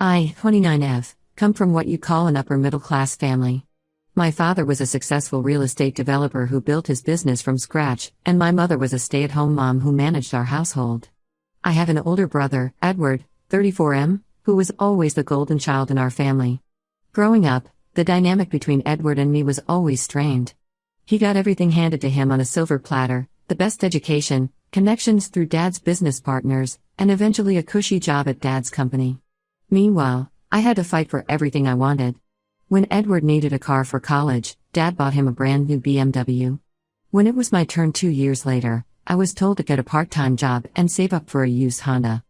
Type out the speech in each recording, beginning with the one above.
I, 29F, come from what you call an upper middle class family. My father was a successful real estate developer who built his business from scratch, and my mother was a stay at home mom who managed our household. I have an older brother, Edward, 34M, who was always the golden child in our family. Growing up, the dynamic between Edward and me was always strained. He got everything handed to him on a silver platter: the best education, connections through Dad's business partners, and eventually a cushy job at Dad's company. Meanwhile, I had to fight for everything I wanted. When Edward needed a car for college, Dad bought him a brand new BMW. When it was my turn 2 years later, I was told to get a part-time job and save up for a used Honda.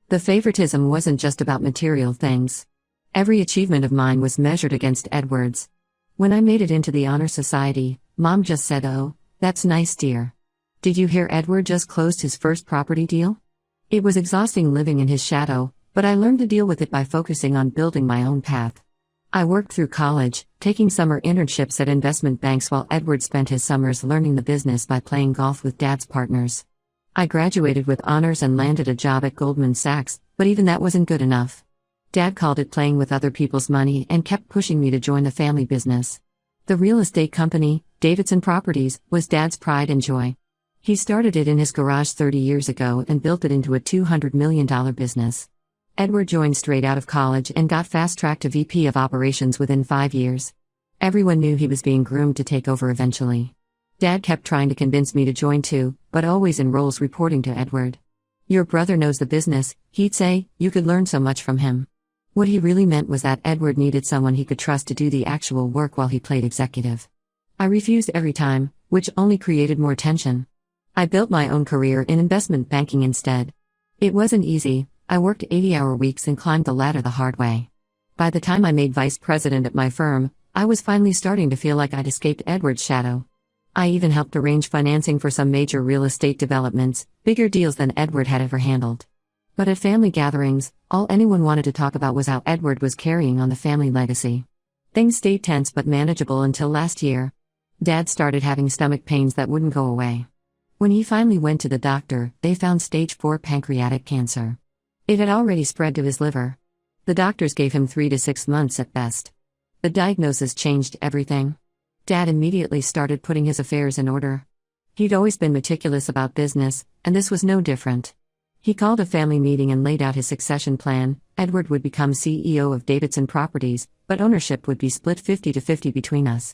The favoritism wasn't just about material things. Every achievement of mine was measured against Edward's. When I made it into the honor society, Mom just said, "Oh, that's nice, dear. Did you hear Edward just closed his first property deal?" It was exhausting living in his shadow, but I learned to deal with it by focusing on building my own path. I worked through college, taking summer internships at investment banks while Edward spent his summers learning the business by playing golf with Dad's partners. I graduated with honors and landed a job at Goldman Sachs, but even that wasn't good enough. Dad called it playing with other people's money and kept pushing me to join the family business. The real estate company, Davidson Properties, was Dad's pride and joy. He started it in his garage 30 years ago and built it into a $200 million business. Edward joined straight out of college and got fast-tracked to VP of Operations within 5 years. Everyone knew he was being groomed to take over eventually. Dad kept trying to convince me to join too, but always in roles reporting to Edward. "Your brother knows the business," he'd say. "You could learn so much from him." What he really meant was that Edward needed someone he could trust to do the actual work while he played executive. I refused every time, which only created more tension. I built my own career in investment banking instead. It wasn't easy. I worked 80-hour weeks and climbed the ladder the hard way. By the time I made vice president at my firm, I was finally starting to feel like I'd escaped Edward's shadow. I even helped arrange financing for some major real estate developments, bigger deals than Edward had ever handled. But at family gatherings, all anyone wanted to talk about was how Edward was carrying on the family legacy. Things stayed tense but manageable until last year. Dad started having stomach pains that wouldn't go away. When he finally went to the doctor, they found stage 4 pancreatic cancer. It had already spread to his liver. The doctors gave him 3 to 6 months at best. The diagnosis changed everything. Dad immediately started putting his affairs in order. He'd always been meticulous about business, and this was no different. He called a family meeting and laid out his succession plan. Edward would become CEO of Davidson Properties, but ownership would be split 50-50 between us.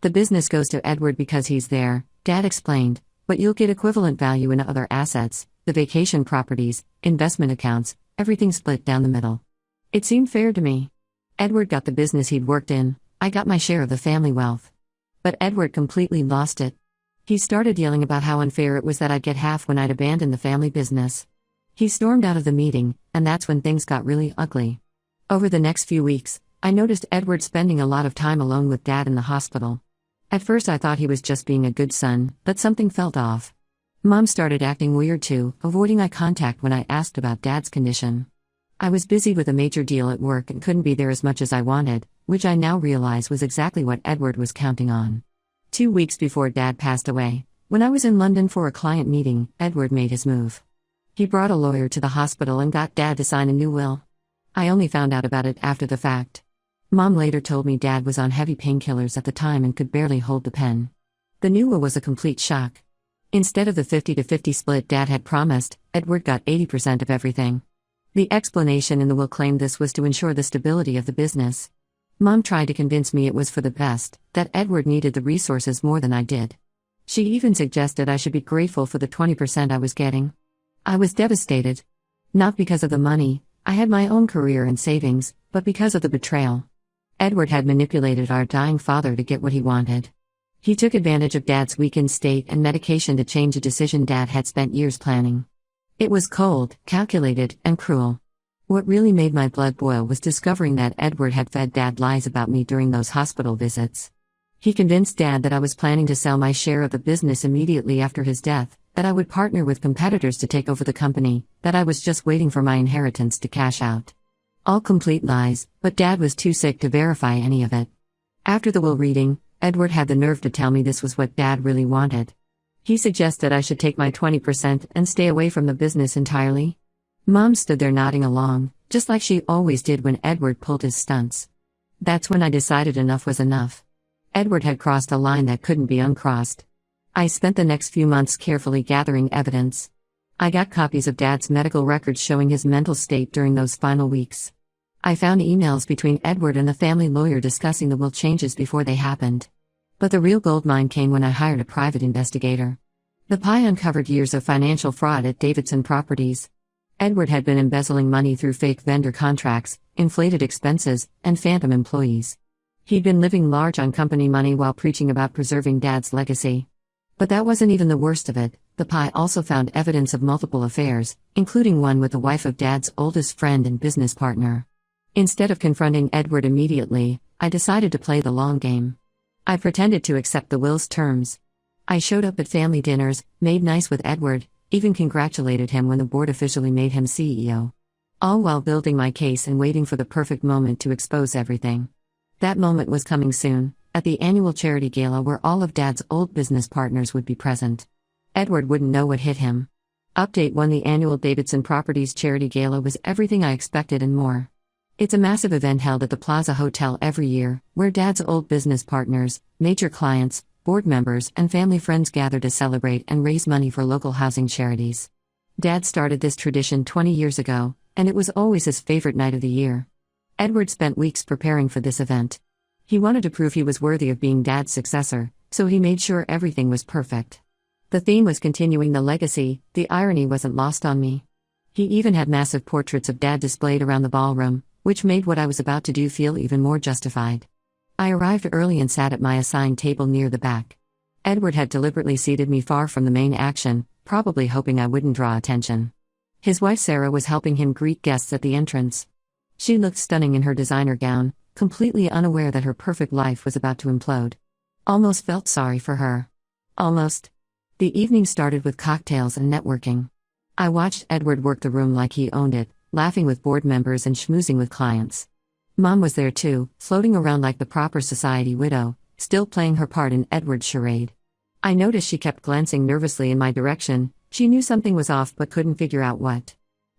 "The business goes to Edward because he's there," Dad explained, "but you'll get equivalent value in other assets, the vacation properties, investment accounts, everything split down the middle." It seemed fair to me. Edward got the business he'd worked in, I got my share of the family wealth. But Edward completely lost it. He started yelling about how unfair it was that I'd get half when I'd abandoned the family business. He stormed out of the meeting, and that's when things got really ugly. Over the next few weeks, I noticed Edward spending a lot of time alone with Dad in the hospital. At first I thought he was just being a good son, but something felt off. Mom started acting weird too, avoiding eye contact when I asked about Dad's condition. I was busy with a major deal at work and couldn't be there as much as I wanted, which I now realize was exactly what Edward was counting on. 2 weeks before Dad passed away, when I was in London for a client meeting, Edward made his move. He brought a lawyer to the hospital and got Dad to sign a new will. I only found out about it after the fact. Mom later told me Dad was on heavy painkillers at the time and could barely hold the pen. The new will was a complete shock. Instead of the 50-50 split Dad had promised, Edward got 80% of everything. The explanation in the will claimed this was to ensure the stability of the business. Mom tried to convince me it was for the best, that Edward needed the resources more than I did. She even suggested I should be grateful for the 20% I was getting. I was devastated. Not because of the money, I had my own career and savings, but because of the betrayal. Edward had manipulated our dying father to get what he wanted. He took advantage of Dad's weakened state and medication to change a decision Dad had spent years planning. It was cold, calculated, and cruel. What really made my blood boil was discovering that Edward had fed Dad lies about me during those hospital visits. He convinced Dad that I was planning to sell my share of the business immediately after his death, that I would partner with competitors to take over the company, that I was just waiting for my inheritance to cash out. All complete lies, but Dad was too sick to verify any of it. After the will reading, Edward had the nerve to tell me this was what Dad really wanted. He suggested I should take my 20% and stay away from the business entirely. Mom stood there nodding along, just like she always did when Edward pulled his stunts. That's when I decided enough was enough. Edward had crossed a line that couldn't be uncrossed. I spent the next few months carefully gathering evidence. I got copies of Dad's medical records showing his mental state during those final weeks. I found emails between Edward and the family lawyer discussing the will changes before they happened. But the real goldmine came when I hired a private investigator. The PI uncovered years of financial fraud at Davidson Properties. Edward had been embezzling money through fake vendor contracts, inflated expenses, and phantom employees. He'd been living large on company money while preaching about preserving Dad's legacy. But that wasn't even the worst of it. The PI also found evidence of multiple affairs, including one with the wife of Dad's oldest friend and business partner. Instead of confronting Edward immediately, I decided to play the long game. I pretended to accept the will's terms. I showed up at family dinners, made nice with Edward, even congratulated him when the board officially made him CEO. All while building my case and waiting for the perfect moment to expose everything. That moment was coming soon, at the annual charity gala where all of Dad's old business partners would be present. Edward wouldn't know what hit him. Update 1: The annual Davidson Properties charity gala was everything I expected and more. It's a massive event held at the Plaza Hotel every year, where Dad's old business partners, major clients, board members, and family friends gather to celebrate and raise money for local housing charities. Dad started this tradition 20 years ago, and it was always his favorite night of the year. Edward spent weeks preparing for this event. He wanted to prove he was worthy of being Dad's successor, so he made sure everything was perfect. The theme was continuing the legacy. The irony wasn't lost on me. He even had massive portraits of Dad displayed around the ballroom, which made what I was about to do feel even more justified. I arrived early and sat at my assigned table near the back. Edward had deliberately seated me far from the main action, probably hoping I wouldn't draw attention. His wife Sarah was helping him greet guests at the entrance. She looked stunning in her designer gown, completely unaware that her perfect life was about to implode. Almost felt sorry for her. Almost. The evening started with cocktails and networking. I watched Edward work the room like he owned it, laughing with board members and schmoozing with clients. Mom was there too, floating around like the proper society widow, still playing her part in Edward's charade. I noticed she kept glancing nervously in my direction. She knew something was off but couldn't figure out what.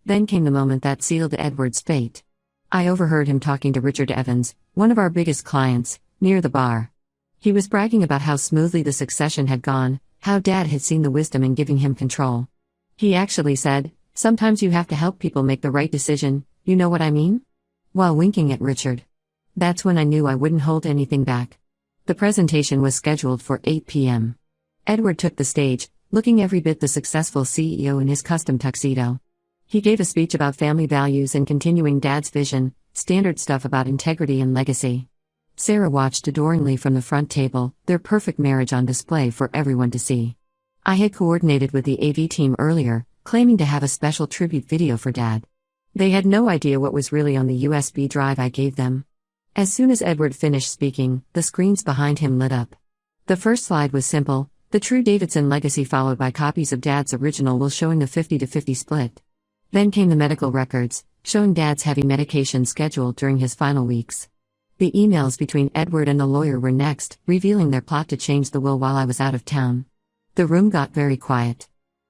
Then came the moment that sealed Edward's fate. I overheard him talking to Richard Evans, one of our biggest clients, near the bar. He was bragging about how smoothly the succession had gone, how Dad had seen the wisdom in giving him control. He actually said, "Sometimes you have to help people make the right decision, you know what I mean?" While winking at Richard. That's when I knew I wouldn't hold anything back. The presentation was scheduled for 8 p.m. Edward took the stage, looking every bit the successful CEO in his custom tuxedo. He gave a speech about family values and continuing Dad's vision, standard stuff about integrity and legacy. Sarah watched adoringly from the front table, their perfect marriage on display for everyone to see. I had coordinated with the AV team earlier, claiming to have a special tribute video for Dad. They had no idea what was really on the USB drive I gave them. As soon as Edward finished speaking, the screens behind him lit up. The first slide was simple, the true Davidson legacy, followed by copies of Dad's original will showing the 50-50 split. Then came the medical records, showing Dad's heavy medication schedule during his final weeks. The emails between Edward and the lawyer were next, revealing their plot to change the will while I was out of town. The room got very quiet.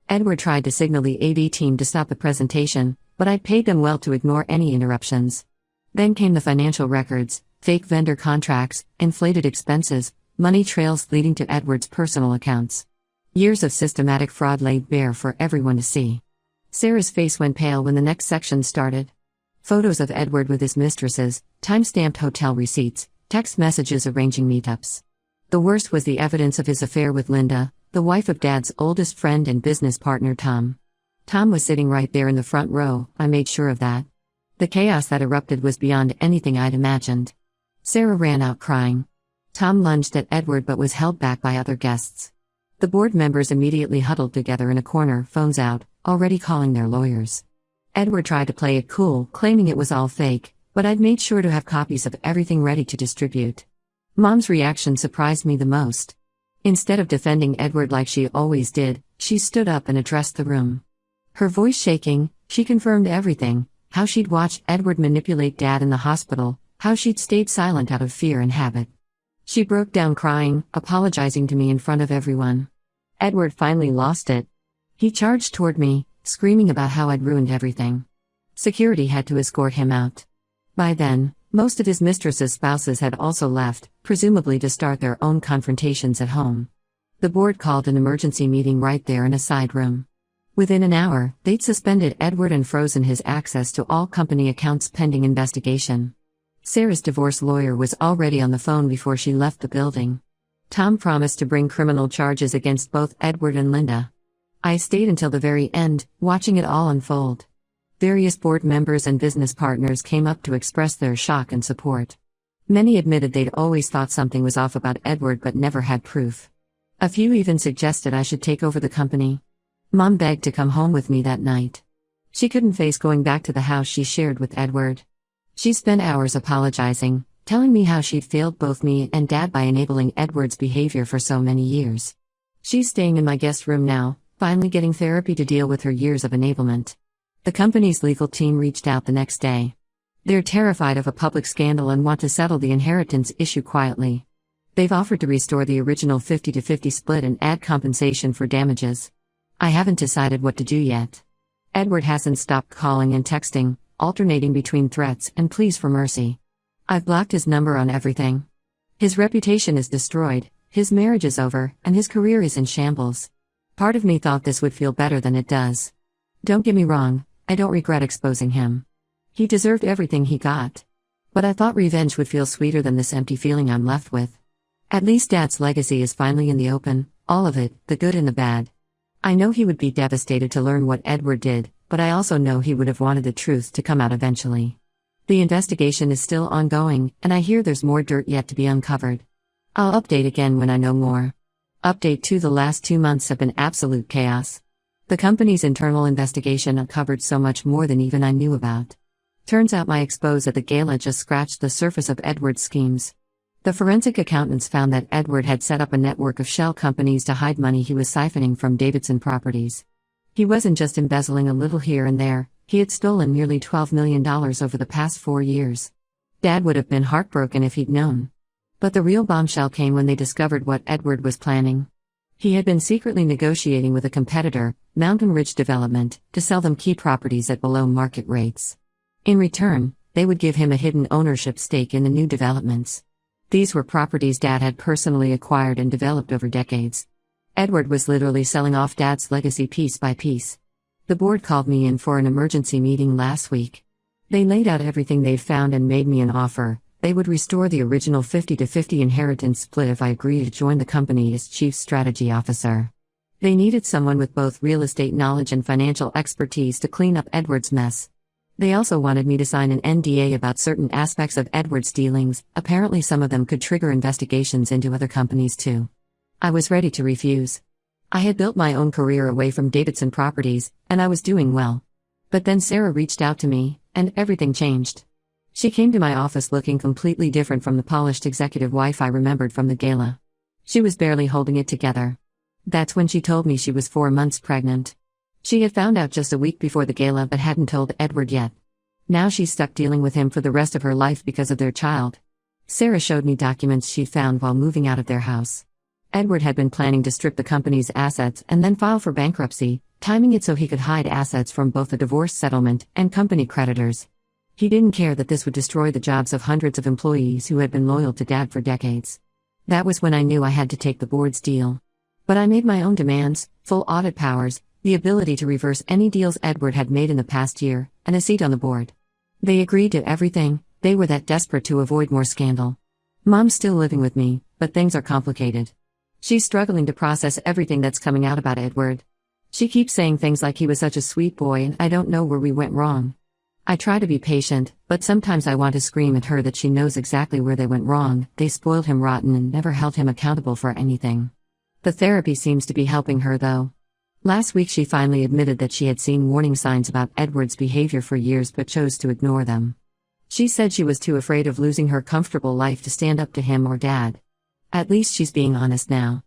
Edward tried to signal the AV team to stop the presentation, but I paid them well to ignore any interruptions. Then came the financial records, fake vendor contracts, inflated expenses, money trails leading to Edward's personal accounts. Years of systematic fraud laid bare for everyone to see. Sarah's face went pale when the next section started. Photos of Edward with his mistresses, time-stamped hotel receipts, text messages arranging meetups. The worst was the evidence of his affair with Linda, the wife of Dad's oldest friend and business partner Tom. Tom was sitting right there in the front row, I made sure of that. The chaos that erupted was beyond anything I'd imagined. Sarah ran out crying. Tom lunged at Edward but was held back by other guests. The board members immediately huddled together in a corner, phones out, already calling their lawyers. Edward tried to play it cool, claiming it was all fake, but I'd made sure to have copies of everything ready to distribute. Mom's reaction surprised me the most. Instead of defending Edward like she always did, she stood up and addressed the room. Her voice shaking, she confirmed everything, how she'd watched Edward manipulate Dad in the hospital, how she'd stayed silent out of fear and habit. She broke down crying, apologizing to me in front of everyone. Edward finally lost it. He charged toward me, screaming about how I'd ruined everything. Security had to escort him out. By then, most of his mistress's spouses had also left, presumably to start their own confrontations at home. The board called an emergency meeting right there in a side room. Within an hour, they'd suspended Edward and frozen his access to all company accounts pending investigation. Sarah's divorce lawyer was already on the phone before she left the building. Tom promised to bring criminal charges against both Edward and Linda. I stayed until the very end, watching it all unfold. Various board members and business partners came up to express their shock and support. Many admitted they'd always thought something was off about Edward but never had proof. A few even suggested I should take over the company. Mom begged to come home with me that night. She couldn't face going back to the house she shared with Edward. She spent hours apologizing, telling me how she'd failed both me and Dad by enabling Edward's behavior for so many years. She's staying in my guest room now, finally getting therapy to deal with her years of enablement. The company's legal team reached out the next day. They're terrified of a public scandal and want to settle the inheritance issue quietly. They've offered to restore the original 50-50 split and add compensation for damages. I haven't decided what to do yet. Edward hasn't stopped calling and texting, alternating between threats and pleas for mercy. I've blocked his number on everything. His reputation is destroyed, his marriage is over, and his career is in shambles. Part of me thought this would feel better than it does. Don't get me wrong, I don't regret exposing him. He deserved everything he got. But I thought revenge would feel sweeter than this empty feeling I'm left with. At least Dad's legacy is finally in the open, all of it, the good and the bad. I know he would be devastated to learn what Edward did, but I also know he would have wanted the truth to come out eventually. The investigation is still ongoing, and I hear there's more dirt yet to be uncovered. I'll update again when I know more. Update 2: the last 2 months have been absolute chaos. The company's internal investigation uncovered so much more than even I knew about. Turns out my expose at the gala just scratched the surface of Edward's schemes. The forensic accountants found that Edward had set up a network of shell companies to hide money he was siphoning from Davidson Properties. He wasn't just embezzling a little here and there, he had stolen nearly $12 million over the past 4 years. Dad would have been heartbroken if he'd known. But the real bombshell came when they discovered what Edward was planning. He had been secretly negotiating with a competitor, Mountain Ridge Development, to sell them key properties at below market rates. In return, they would give him a hidden ownership stake in the new developments. These were properties Dad had personally acquired and developed over decades. Edward was literally selling off Dad's legacy piece by piece. The board called me in for an emergency meeting last week. They laid out everything they'd found and made me an offer. They would restore the original 50-50 inheritance split if I agreed to join the company as Chief Strategy Officer. They needed someone with both real estate knowledge and financial expertise to clean up Edward's mess. They also wanted me to sign an NDA about certain aspects of Edward's dealings. Apparently some of them could trigger investigations into other companies too. I was ready to refuse. I had built my own career away from Davidson Properties, and I was doing well. But then Sarah reached out to me, and everything changed. She came to my office looking completely different from the polished executive wife I remembered from the gala. She was barely holding it together. That's when she told me she was 4 months pregnant. She had found out just a week before the gala but hadn't told Edward yet. Now she's stuck dealing with him for the rest of her life because of their child. Sarah showed me documents she found while moving out of their house. Edward had been planning to strip the company's assets and then file for bankruptcy, timing it so he could hide assets from both the divorce settlement and company creditors. He didn't care that this would destroy the jobs of hundreds of employees who had been loyal to Dad for decades. That was when I knew I had to take the board's deal. But I made my own demands, full audit powers, the ability to reverse any deals Edward had made in the past year, and a seat on the board. They agreed to everything. They were that desperate to avoid more scandal. Mom's still living with me, but things are complicated. She's struggling to process everything that's coming out about Edward. She keeps saying things like he was such a sweet boy and I don't know where we went wrong. I try to be patient, but sometimes I want to scream at her that she knows exactly where they went wrong. They spoiled him rotten and never held him accountable for anything. The therapy seems to be helping her though. Last week she finally admitted that she had seen warning signs about Edward's behavior for years but chose to ignore them. She said she was too afraid of losing her comfortable life to stand up to him or Dad. At least she's being honest now.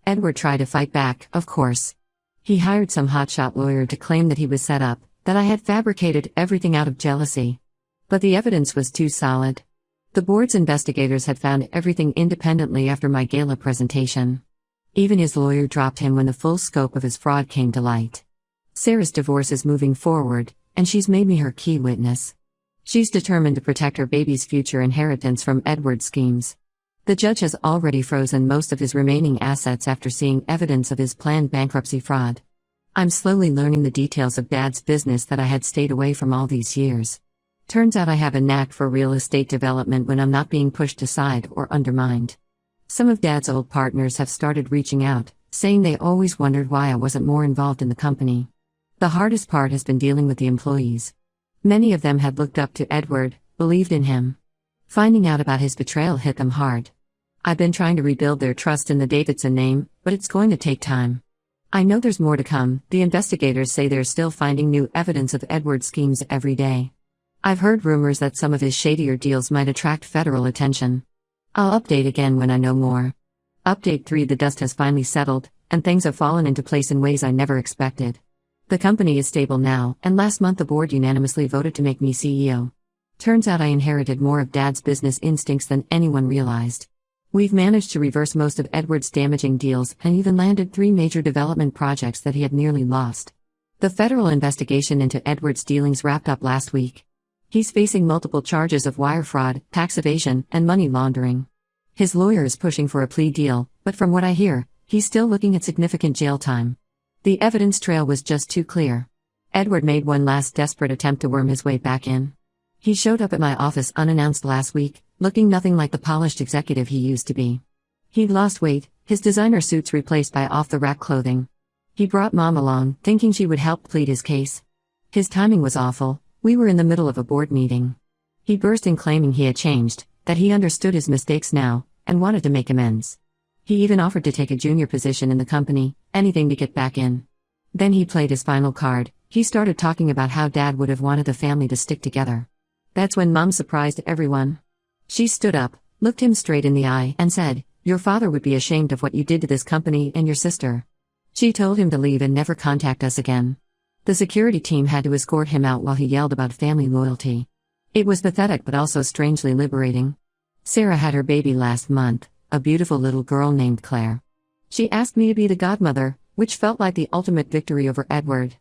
Edward tried to fight back, of course. He hired some hotshot lawyer to claim that he was set up, that I had fabricated everything out of jealousy. But the evidence was too solid. The board's investigators had found everything independently after my gala presentation. Even his lawyer dropped him when the full scope of his fraud came to light. Sarah's divorce is moving forward, and she's made me her key witness. She's determined to protect her baby's future inheritance from Edward's schemes. The judge has already frozen most of his remaining assets after seeing evidence of his planned bankruptcy fraud. I'm slowly learning the details of Dad's business that I had stayed away from all these years. Turns out I have a knack for real estate development when I'm not being pushed aside or undermined. Some of Dad's old partners have started reaching out, saying they always wondered why I wasn't more involved in the company. The hardest part has been dealing with the employees. Many of them had looked up to Edward, believed in him. Finding out about his betrayal hit them hard. I've been trying to rebuild their trust in the Davidson name, but it's going to take time. I know there's more to come. The investigators say they're still finding new evidence of Edward's schemes every day. I've heard rumors that some of his shadier deals might attract federal attention. I'll update again when I know more. Update 3: The dust has finally settled, and things have fallen into place in ways I never expected. The company is stable now, and last month the board unanimously voted to make me CEO. Turns out I inherited more of Dad's business instincts than anyone realized. We've managed to reverse most of Edward's damaging deals and even landed 3 major development projects that he had nearly lost. The federal investigation into Edward's dealings wrapped up last week. He's facing multiple charges of wire fraud, tax evasion, and money laundering. His lawyer is pushing for a plea deal, but from what I hear, he's still looking at significant jail time. The evidence trail was just too clear. Edward made one last desperate attempt to worm his way back in. He showed up at my office unannounced last week, looking nothing like the polished executive he used to be. He'd lost weight, his designer suits replaced by off-the-rack clothing. He brought Mom along, thinking she would help plead his case. His timing was awful. We were in the middle of a board meeting. He burst in claiming he had changed, that he understood his mistakes now, and wanted to make amends. He even offered to take a junior position in the company, anything to get back in. Then he played his final card. He started talking about how Dad would have wanted the family to stick together. That's when Mom surprised everyone. She stood up, looked him straight in the eye, and said, "Your father would be ashamed of what you did to this company and your sister." She told him to leave and never contact us again. The security team had to escort him out while he yelled about family loyalty. It was pathetic but also strangely liberating. Sarah had her baby last month, a beautiful little girl named Claire. She asked me to be the godmother, which felt like the ultimate victory over Edward.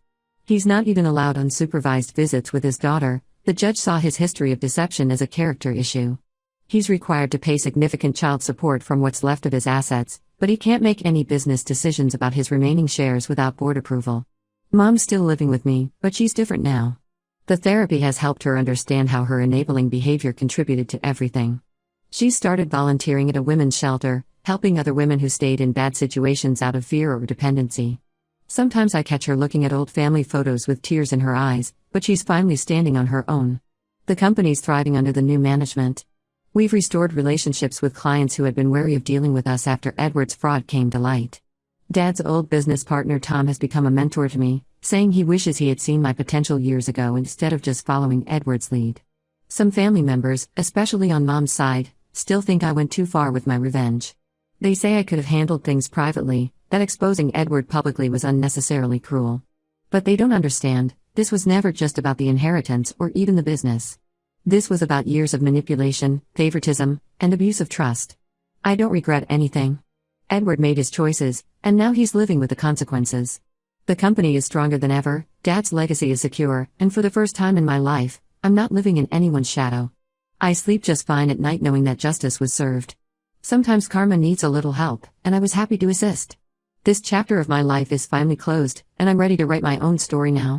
He's not even allowed unsupervised visits with his daughter. The judge saw his history of deception as a character issue. He's required to pay significant child support from what's left of his assets, but he can't make any business decisions about his remaining shares without board approval. Mom's still living with me, but she's different now. The therapy has helped her understand how her enabling behavior contributed to everything. She started volunteering at a women's shelter, helping other women who stayed in bad situations out of fear or dependency. Sometimes I catch her looking at old family photos with tears in her eyes, but she's finally standing on her own. The company's thriving under the new management. We've restored relationships with clients who had been wary of dealing with us after Edward's fraud came to light. Dad's old business partner Tom has become a mentor to me, saying he wishes he had seen my potential years ago instead of just following Edward's lead. Some family members, especially on Mom's side, still think I went too far with my revenge. They say I could have handled things privately, that exposing Edward publicly was unnecessarily cruel. But they don't understand, this was never just about the inheritance or even the business. This was about years of manipulation, favoritism, and abuse of trust. I don't regret anything. Edward made his choices, and now he's living with the consequences. The company is stronger than ever, Dad's legacy is secure, and for the first time in my life, I'm not living in anyone's shadow. I sleep just fine at night knowing that justice was served. Sometimes karma needs a little help, and I was happy to assist. This chapter of my life is finally closed, and I'm ready to write my own story now.